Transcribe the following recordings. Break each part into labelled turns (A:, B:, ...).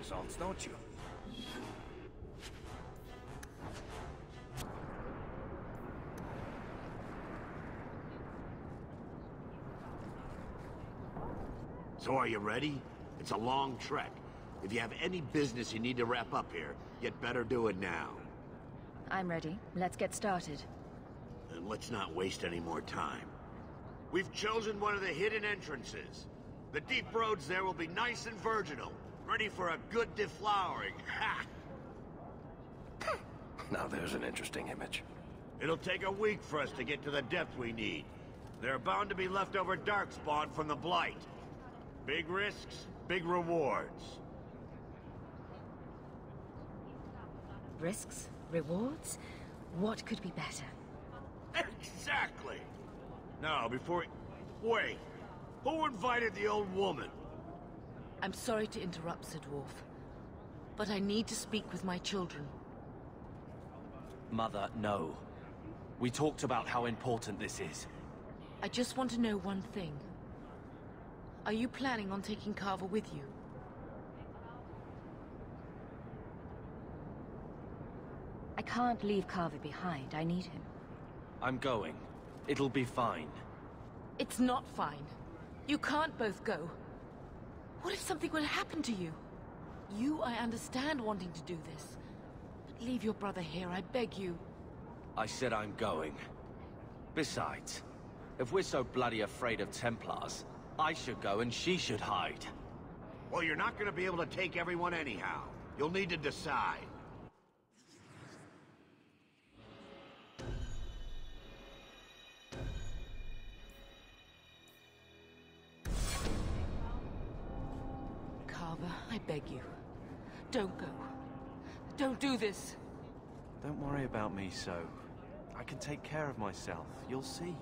A: salts, don't you?
B: So are you ready? It's a long trek. If you have any business you need to wrap up here, you'd better do it now.
C: I'm ready. Let's get started.
B: And let's not waste any more time. We've chosen one of the hidden entrances. The deep roads there will be nice and virginal, ready for a good deflowering. Ha!
A: Now there's an interesting image.
B: It'll take a week for us to get to the depth we need. There are bound to be leftover Darkspawn from the Blight. Big risks, big rewards.
C: Risks? Rewards? What could be better?
B: Exactly! Now, before... Wait! Who invited the old woman?
D: I'm sorry to interrupt, Sir Dwarf, but I need to speak with my children.
E: Mother, no. We talked about how important this is.
D: I just want to know one thing. Are you planning on taking Carver with you?
C: I can't leave Carver behind. I need him.
E: I'm going. It'll be fine.
D: It's not fine. You can't both go. What if something would happen to you? You, I understand wanting to do this. But leave your brother here, I beg you.
E: I said I'm going. Besides, if we're so bloody afraid of Templars, I should go and she should hide.
B: Well, you're not gonna be able to take everyone anyhow. You'll need to decide.
D: Carver, I beg you. Don't go. Don't do this.
E: Don't worry about me, so. I can take care of myself. You'll see.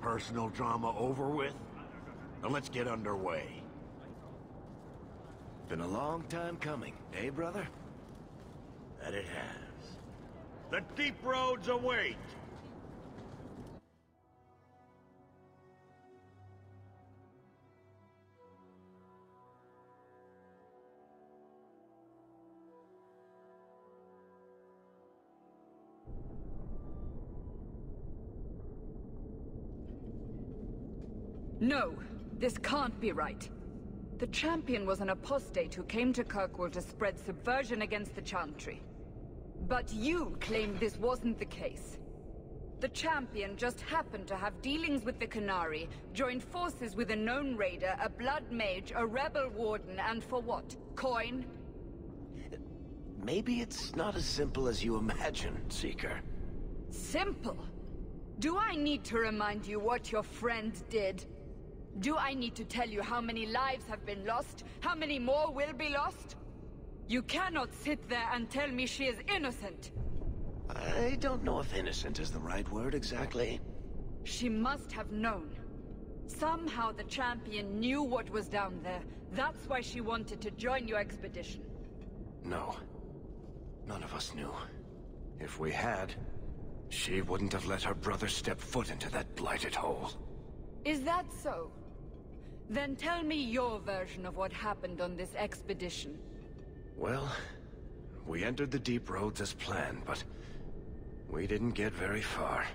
B: Personal drama over with? Now let's get underway.
A: Been a long time coming, eh, brother?
B: That it has. The deep roads await!
F: No, this can't be right. The champion was an apostate who came to Kirkwall to spread subversion against the Chantry. But you claim this wasn't the case. The champion just happened to have dealings with the Canary, joined forces with a known raider, a blood mage, a rebel warden, and for what? Coin?
A: Maybe it's not as simple as you imagine, Seeker.
F: Simple? Do I need to remind you what your friend did? Do I need to tell you how many lives have been lost? How many more will be lost? You cannot sit there and tell me she is innocent.
A: I don't know if innocent is the right word exactly.
F: She must have known. Somehow the champion knew what was down there. That's why she wanted to join your expedition.
A: No. None of us knew. If we had, she wouldn't have let her brother step foot into that blighted hole.
F: Is that so? Then tell me your version of what happened on this expedition.
A: Well, we entered the deep roads as planned, but we didn't get very far.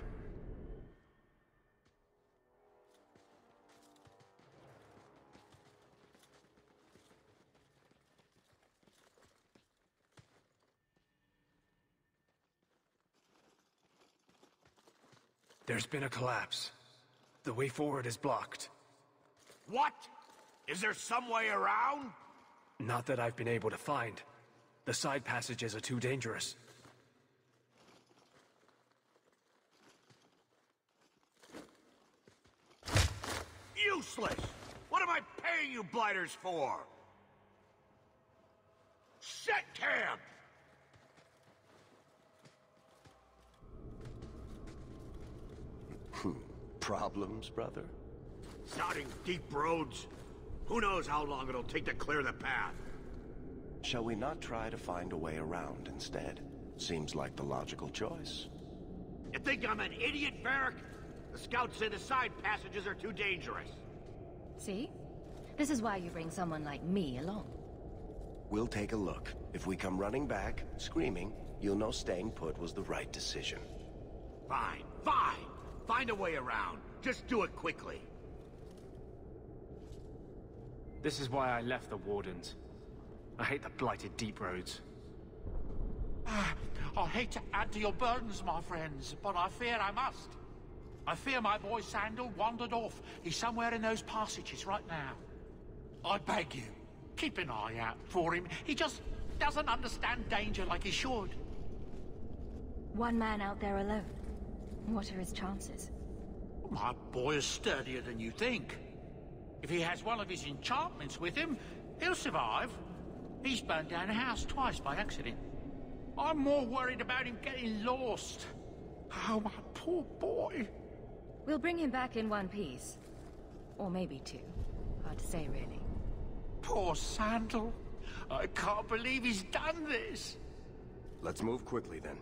G: There's been a collapse. The way forward is blocked.
B: What? Is there some way around?
G: Not that I've been able to find. The side passages are too dangerous.
B: Useless! What am I paying you blighters for? Set camp!
A: Problems, brother?
B: Sounding deep roads. Who knows how long it'll take to clear the path?
A: Shall we not try to find a way around instead? Seems like the logical choice.
B: You think I'm an idiot, Varric? The scouts say the side passages are too dangerous.
C: See? This is why you bring someone like me along.
A: We'll take a look. If we come running back, screaming, you'll know staying put was the right decision.
B: Fine, fine! Find a way around. Just do it quickly.
G: This is why I left the Wardens. I hate the blighted deeproads.
H: I hate to add to your burdens, my friends, but I fear I must. I fear my boy Sandal wandered off. He's somewhere in those passages right now. I beg you, keep an eye out for him. He just doesn't understand danger like he should.
C: One man out there alone. What are his chances?
H: My boy is sturdier than you think. If he has one of his enchantments with him, he'll survive. He's burned down a house twice by accident. I'm more worried about him getting lost. Oh, my poor boy.
C: We'll bring him back in one piece. Or maybe two. Hard to say, really.
H: Poor Sandal. I can't believe he's done this.
A: Let's move quickly then.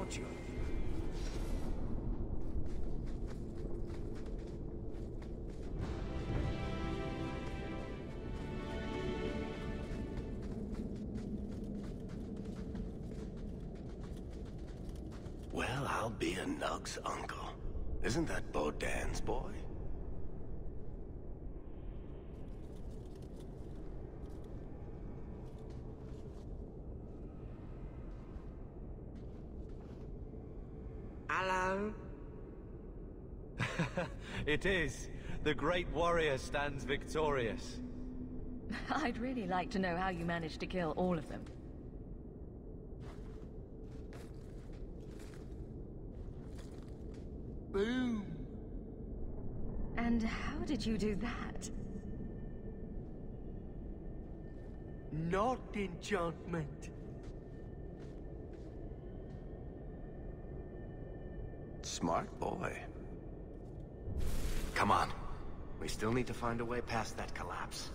E: don't you?
A: Well, I'll be a Nug's uncle. Isn't that Bodan's boy?
I: Hello?
E: It is. The great warrior stands victorious.
C: I'd really like to know how you managed to kill all of them.
I: Boom.
C: And how did you do that?
I: Not enchantment.
A: Smart boy. Come on. We still need to find a way past that collapse.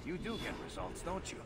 A: You do get results, don't you?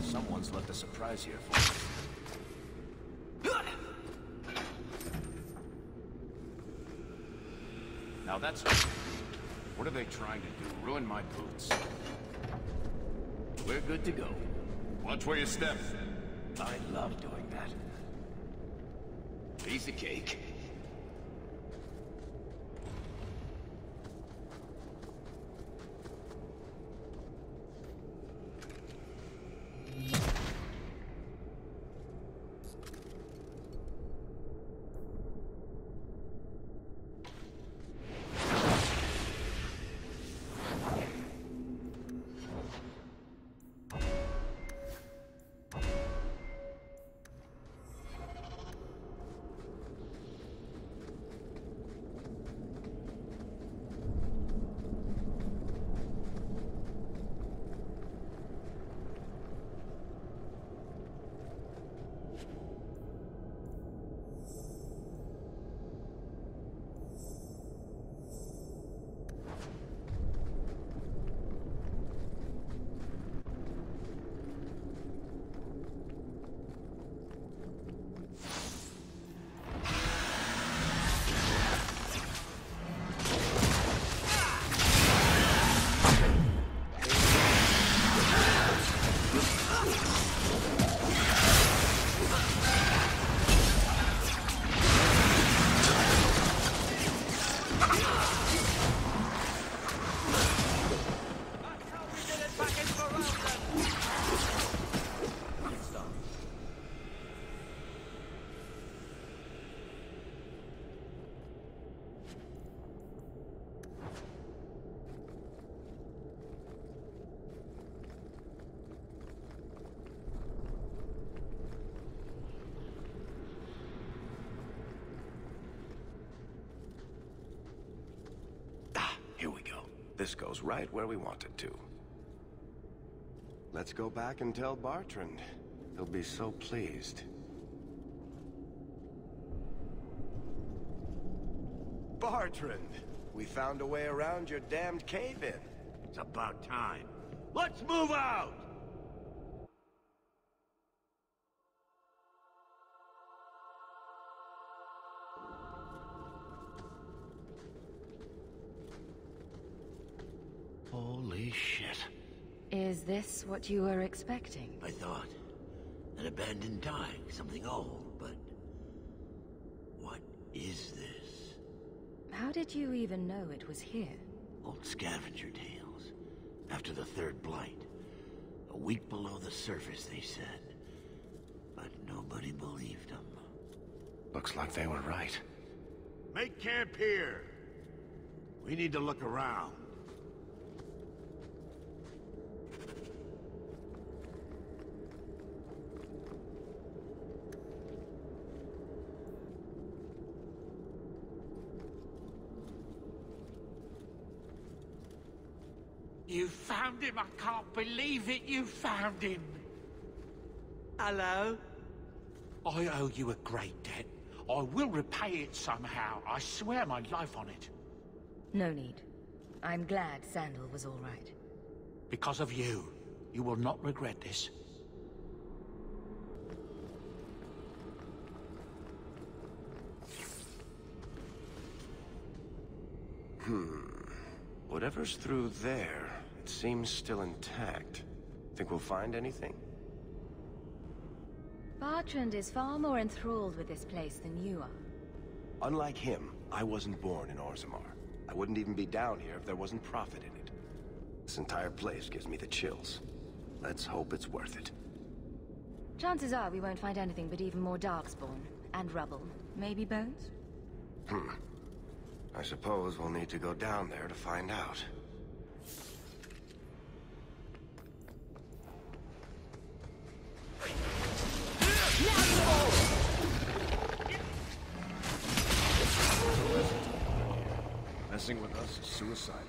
A: Someone's left a surprise here for us. Now that's... What are they trying to do? Ruin my boots? We're good to go.
B: Watch where you step.
A: I love doing that.
B: Piece of cake.
A: This goes right where we want it to. Let's go back and tell Bartrand. He'll be so pleased. Bartrand! We found a way around your damned cave-in.
B: It's about time. Let's move out! Holy shit.
C: Is this what you were expecting?
B: I thought. An abandoned dike, something old, but... what is this?
C: How did you even know it was here?
B: Old scavenger tales. After the third blight. A week below the surface, they said. But nobody believed them.
A: Looks like they were right.
B: Make camp here! We need to look around.
H: You found him! I can't believe it! You found him!
I: Hello?
H: I owe you a great debt. I will repay it somehow. I swear my life on it.
C: No need. I'm glad Sandal was all right.
H: Because of you. You will not regret this.
A: Whatever's through there, it seems still intact. Think we'll find anything?
C: Bartrand is far more enthralled with this place than you are.
A: Unlike him, I wasn't born in Orzammar. I wouldn't even be down here if there wasn't profit in it. This entire place gives me the chills. Let's hope it's worth it.
C: Chances are we won't find anything but even more Darkspawn. And rubble. Maybe bones?
A: I suppose we'll need to go down there to find out. Messing with us is suicidal.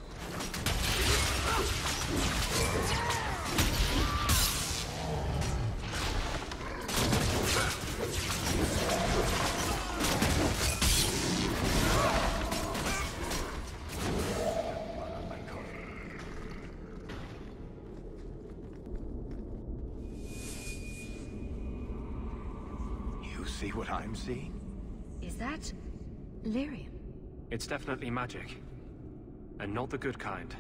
A: You see what I'm seeing?
C: Is that... lyrium?
G: It's definitely magic. And not the good kind.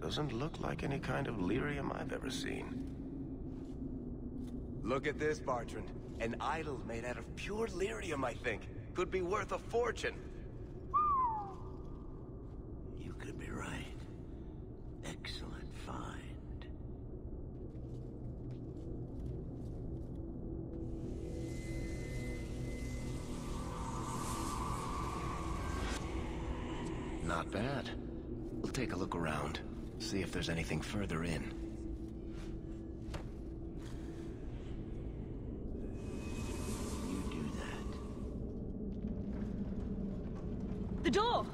A: Doesn't look like any kind of lyrium I've ever seen. Look at this, Bartrand. An idol made out of pure lyrium, I think. Could be worth a fortune.
B: You could be right. Excellent find.
A: Not bad. We'll take a look around. See if there's anything further in.
B: You do that.
D: The door!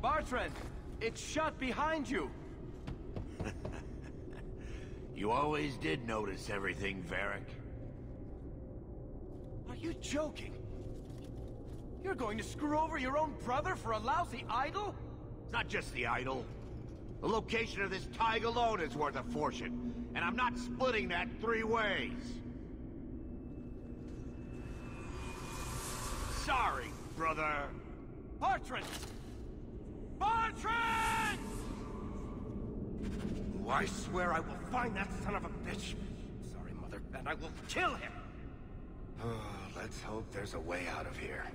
A: Bartrand! It's shut behind you!
B: You always did notice everything, Varric.
A: Are you joking? You're going to screw over your own brother for a lousy idol?
B: It's not just the idol. The location of this tag alone is worth a fortune, and I'm not splitting that 3 ways. Sorry, brother.
A: Bartrand! Bartrand! Oh, I swear I will find that son of a bitch. Sorry, Mother, and I will kill him. Oh, let's hope there's a way out of here.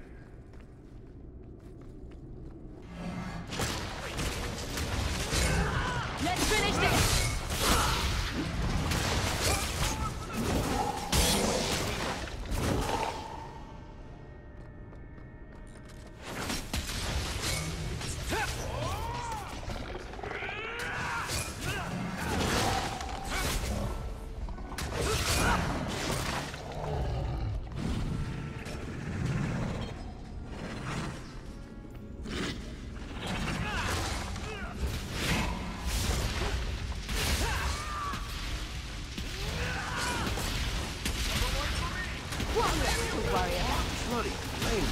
D: Let's finish this!
C: worry about.
A: Bloody flame.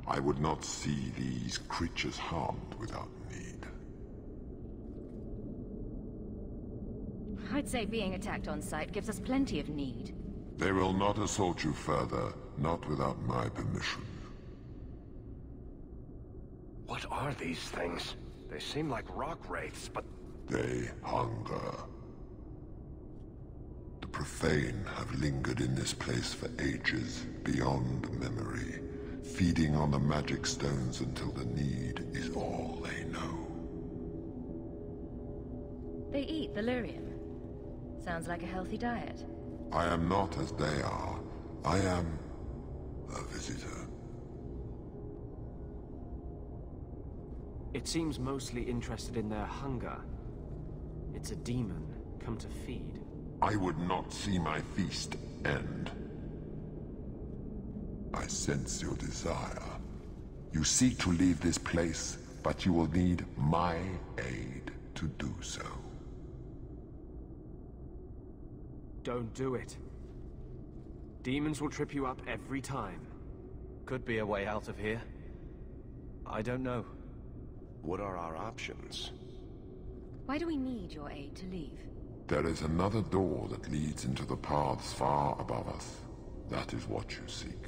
J: I would not see these creatures harmed without need.
C: I'd say being attacked on sight gives us plenty of need.
J: They will not assault you further, not without my permission.
A: What are these things? They seem like rock wraiths, but...
J: They hunger. The profane have lingered in this place for ages, beyond memory, feeding on the magic stones until the need is all they know.
C: They eat the lyrium. Sounds like a healthy diet.
J: I am not as they are. I am a visitor.
K: It seems mostly interested in their hunger. It's a demon come to feed.
J: I would not see my feast end. I sense your desire. You seek to leave this place, but you will need my aid to do so.
K: Don't do it. Demons will trip you up every time.
E: Could be a way out of here. I don't know.
A: What are our options?
C: Why do we need your aid to leave?
J: There is another door that leads into the paths far above us. That is what you seek.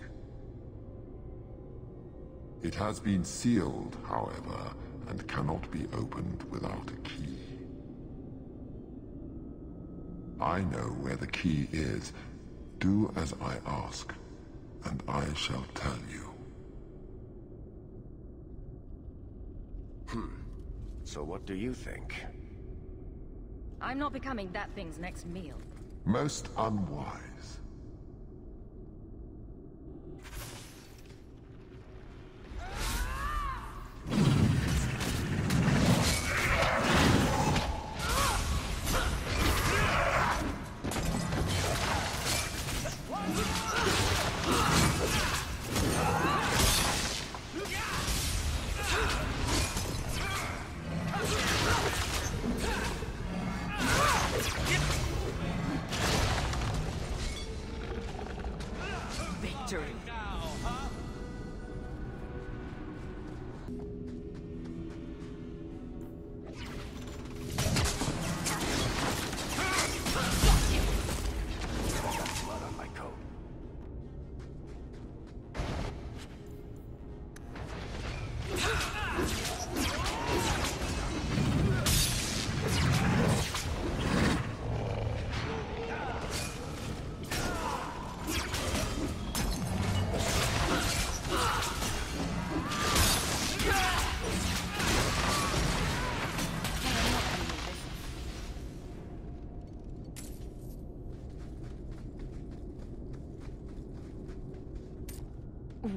J: It has been sealed, however, and cannot be opened without a key. I know where the key is. Do as I ask, and I shall tell you.
A: So what do you think?
C: I'm not becoming that thing's next meal.
J: Most unwise.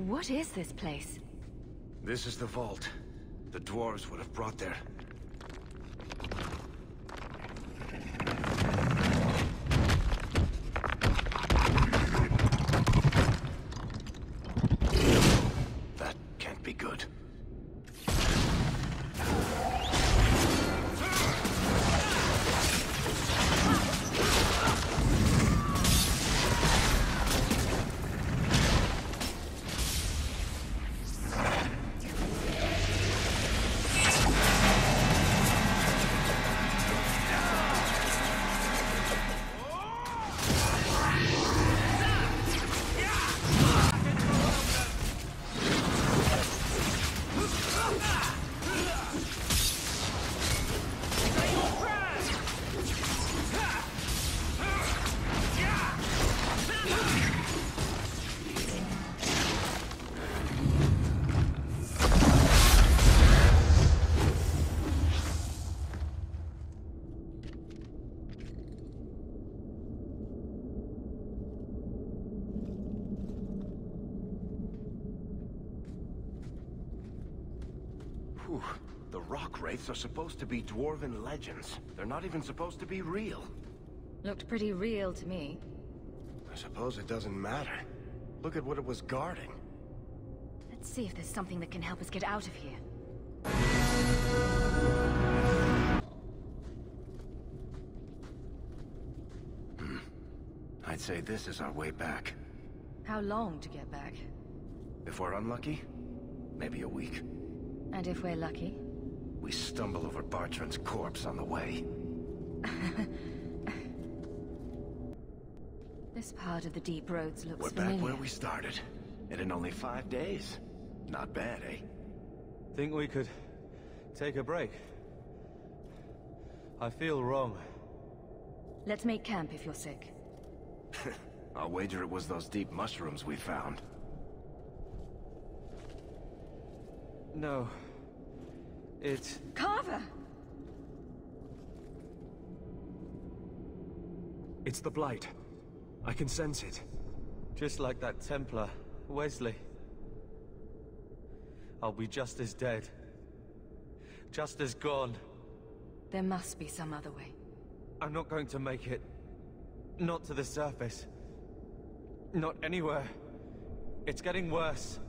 C: What is this place?
A: This is the vault. The dwarves would have brought their... That can't be good. Whew. The rock wraiths are supposed to be dwarven legends. They're not even supposed to be real.
C: Looked pretty real to me.
A: I suppose it doesn't matter. Look at what it was guarding.
C: Let's see if there's something that can help us get out of here.
A: I'd say this is our way back.
C: How long to get back?
A: If we're unlucky, maybe a week.
C: And if we're lucky?
A: We stumble over Bartran's corpse on the way.
C: This part of the deep roads looks
A: We're
C: familiar.
A: back where we started. And in only 5 days. Not bad, eh?
E: Think we could take a break? I feel wrong.
C: Let's make camp if you're sick.
A: I'll wager it was those deep mushrooms we found.
E: No. It's...
C: Carver!
K: It's the Blight. I can sense it.
E: just like that Templar, Wesley. I'll be just as dead. Just as gone.
C: There must be some other way.
E: I'm not going to make it. Not to the surface. Not anywhere. It's getting worse.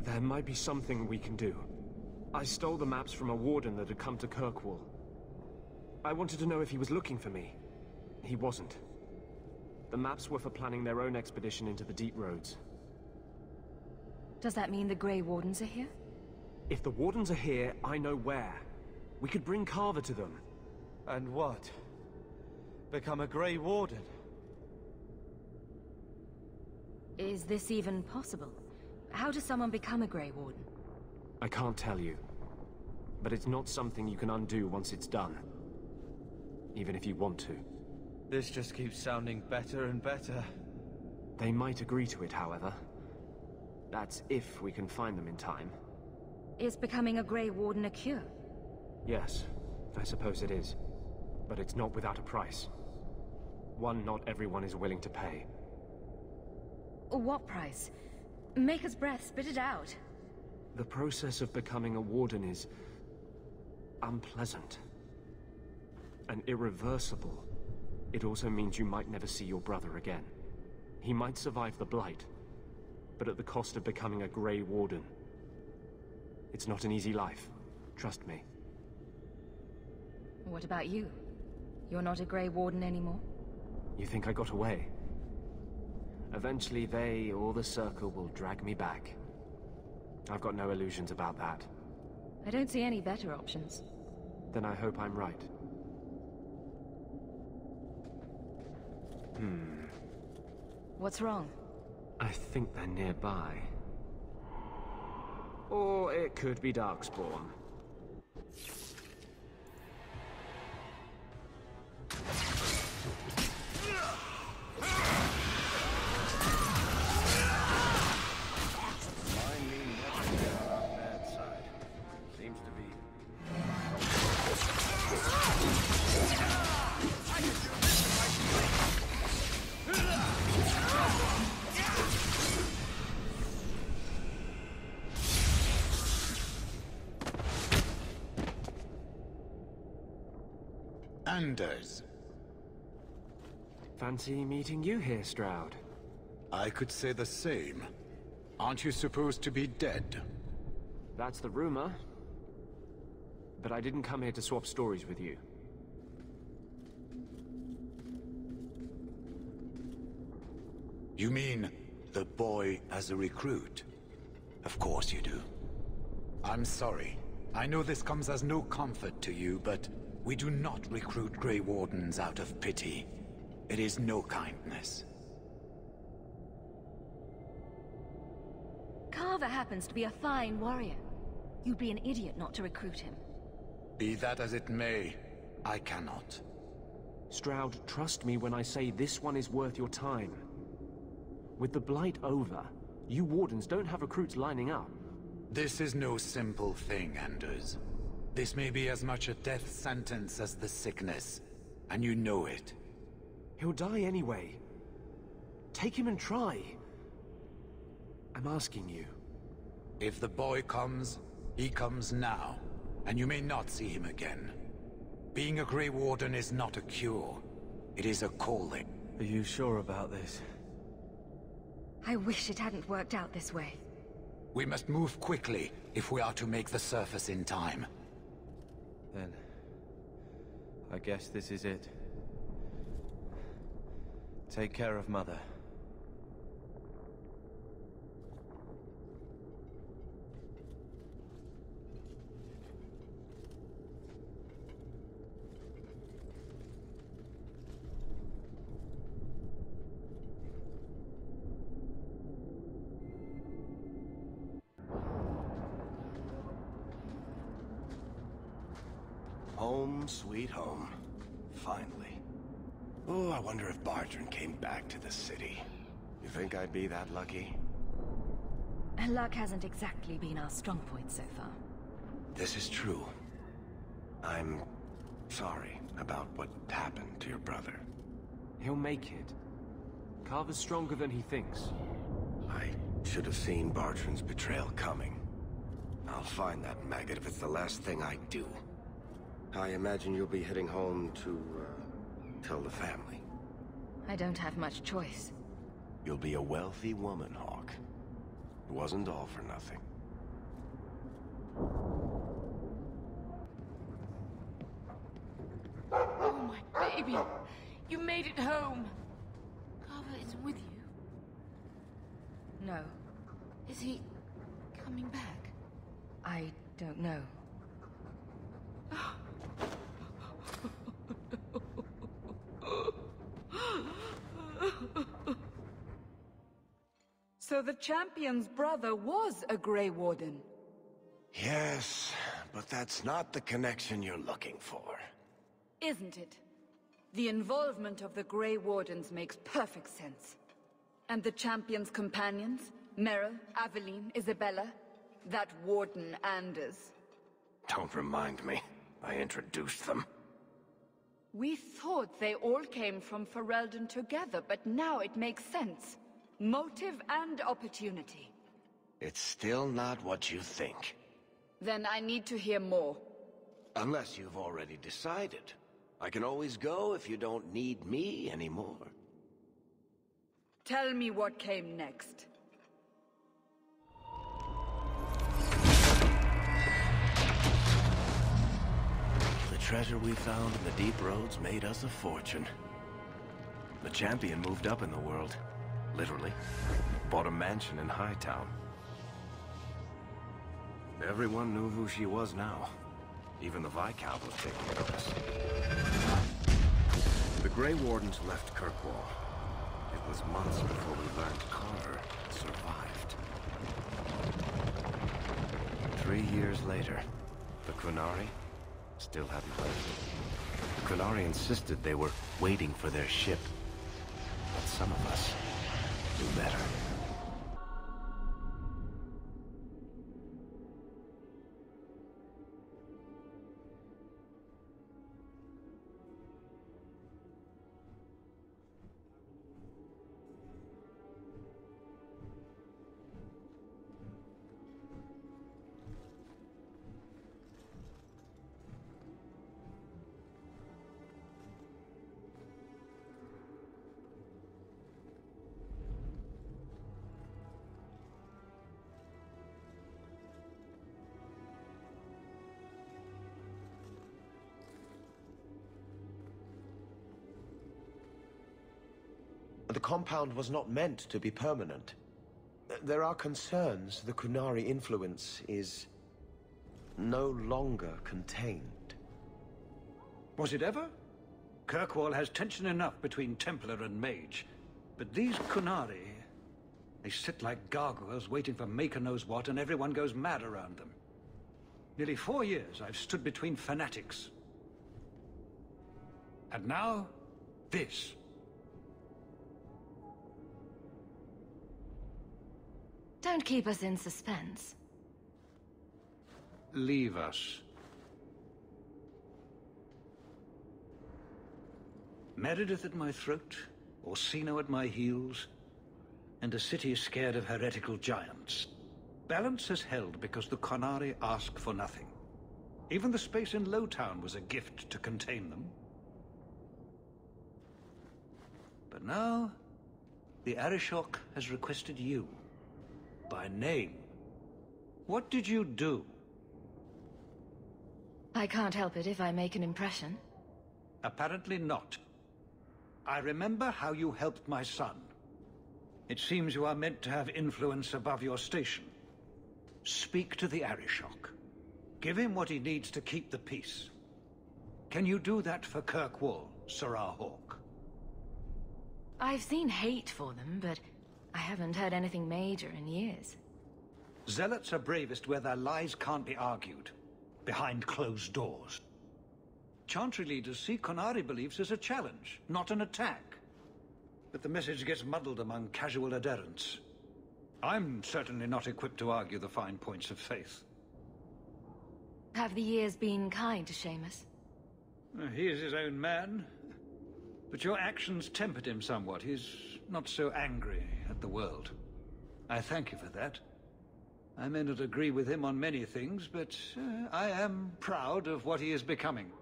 K: There might be something we can do. I stole the maps from a warden that had come to Kirkwall. I wanted to know if he was looking for me. He wasn't. The maps were for planning their own expedition into the deep roads.
C: Does that mean the Grey Wardens are here?
K: If the Wardens are here, I know where. We could bring Carver to them.
E: And what? Become a Grey Warden?
C: Is this even possible? How does someone become a Grey Warden?
K: I can't tell you. But it's not something you can undo once it's done. Even if you want to.
E: This just keeps sounding better and better.
K: They might agree to it, however. That's if we can find them in time.
C: Is becoming a Grey Warden a cure?
K: Yes, I suppose it is. But it's not without a price. One not everyone is willing to pay.
C: What price? Maker's breath, spit it out.
K: The process of becoming a warden is... unpleasant. And irreversible. It also means you might never see your brother again. He might survive the Blight, but at the cost of becoming a Grey Warden. It's not an easy life. Trust me.
C: What about you? You're not a Grey Warden anymore?
K: You think I got away? Eventually they, or the Circle, will drag me back. I've got no illusions about that.
C: I don't see any better options.
K: Then I hope I'm right.
C: What's wrong?
K: I think they're nearby. Or it could be Darkspawn.
L: Anders.
K: Fancy meeting you here, Stroud.
L: I could say the same. Aren't you supposed to be dead?
K: That's the rumor. But I didn't come here to swap stories with you.
L: You mean the boy as a recruit? Of course you do. I'm sorry. I know this comes as no comfort to you, but we do not recruit Grey Wardens out of pity. It is no kindness.
C: Carver happens to be a fine warrior. You'd be an idiot not to recruit him.
L: Be that as it may, I cannot.
K: Stroud, trust me when I say this one is worth your time. With the Blight over, you Wardens don't have recruits lining up.
L: This is no simple thing, Anders. This may be as much a death sentence as the sickness, and you know it.
K: He'll die anyway. Take him and try. I'm asking you.
L: If the boy comes, He comes now, and you may not see him again. Being a Grey Warden is not a cure. It is a calling.
K: Are you sure about this?
C: I wish it hadn't worked out this way.
L: We must move quickly if we are to make the surface in time.
K: Then... I guess this is it. Take care of Mother.
A: Home, sweet home. Finally. Oh, I wonder if Bartrand came back to the city. You think I'd be that lucky?
C: Luck hasn't exactly been our strong point so far.
A: This is true. I'm sorry about what happened to your brother.
K: He'll make it. Carver's stronger than he thinks.
A: I should have seen Bartrand's betrayal coming. I'll find that maggot if it's the last thing I do. I imagine you'll be heading home to, tell the family.
C: I don't have much choice.
A: You'll be a wealthy woman, Hawk. It wasn't all for nothing.
D: Oh, my baby! You made it home! Carver isn't with you?
C: No,
D: Is he coming back?
C: I don't know.
F: So the champion's brother was a Grey Warden.
A: Yes, but that's not the connection you're looking for.
F: Isn't it? The involvement of the Grey Wardens makes perfect sense. And the champion's companions? Merrill, Aveline, Isabella? That Warden Anders?
A: Don't remind me. I introduced them.
F: We thought they all came from Ferelden together, but now it makes sense. Motive and opportunity.
A: It's still not what you think.
F: Then I need to hear more.
A: Unless you've already decided. I can always go if you don't need me anymore.
F: Tell me what came next.
A: The treasure we found in the deep roads made us a fortune. The champion moved up in the world. Literally. Bought a mansion in Hightown. Everyone knew who she was now. Even the Viscount was taking notice. The Grey Wardens left Kirkwall. It was months before we learned Carver survived. 3 years later, the Qunari still hadn't left. The Qunari insisted they were waiting for their ship. But some of us knew better.
M: The compound was not meant to be permanent. There are concerns the Qunari influence is no longer contained.
G: Was it ever? Kirkwall has tension enough between Templar and Mage. But these Qunari, they sit like gargoyles waiting for Maker knows what, and everyone goes mad around them. Nearly 4 years I've stood between fanatics. And now, this.
C: Don't keep us in suspense.
G: Leave us. Meredith at my throat, Orsino at my heels, and a city scared of heretical giants. Balance has held because the Qunari ask for nothing. Even the space in Lowtown was a gift to contain them. But now, the Arishok has requested you. By name. What did you do?
C: I can't help it if I make an impression.
G: Apparently not. I remember how you helped my son. It seems you are meant to have influence above your station. Speak to the Arishok. Give him what he needs to keep the peace. Can you do that for Kirkwall, Sarah Hawk?
C: I've seen hate for them, but I haven't heard anything major in years.
G: Zealots are bravest where their lies can't be argued, behind closed doors. Chantry leaders see Qunari beliefs as a challenge, not an attack. But the message gets muddled among casual adherents. I'm certainly not equipped to argue the fine points of faith.
C: Have the years been kind to Seamus?
G: He is his own man. But your actions tempered him somewhat. He's not so angry at the world. I thank you for that. I may not agree with him on many things, but I am proud of what he is becoming.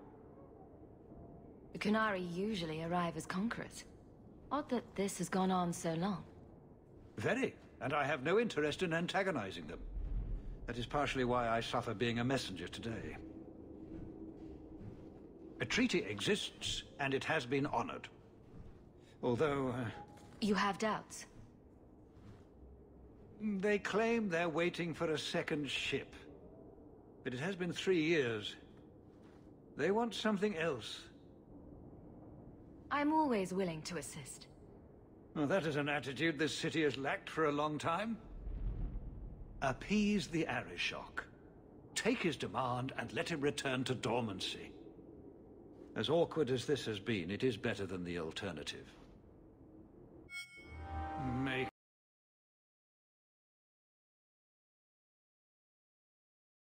C: The Qunari usually arrive as conquerors. Odd that this has gone on so long.
G: Very, and I have no interest in antagonizing them. That is partially why I suffer being a messenger today. A treaty exists, and it has been honored. Although...
C: You have doubts?
G: They claim they're waiting for a second ship. But it has been 3 years. They want something else.
C: I'm always willing to assist.
G: Well, that is an attitude this city has lacked for a long time. Appease the Arishok. Take his demand and let him return to dormancy. As awkward as this has been, it is better than the alternative.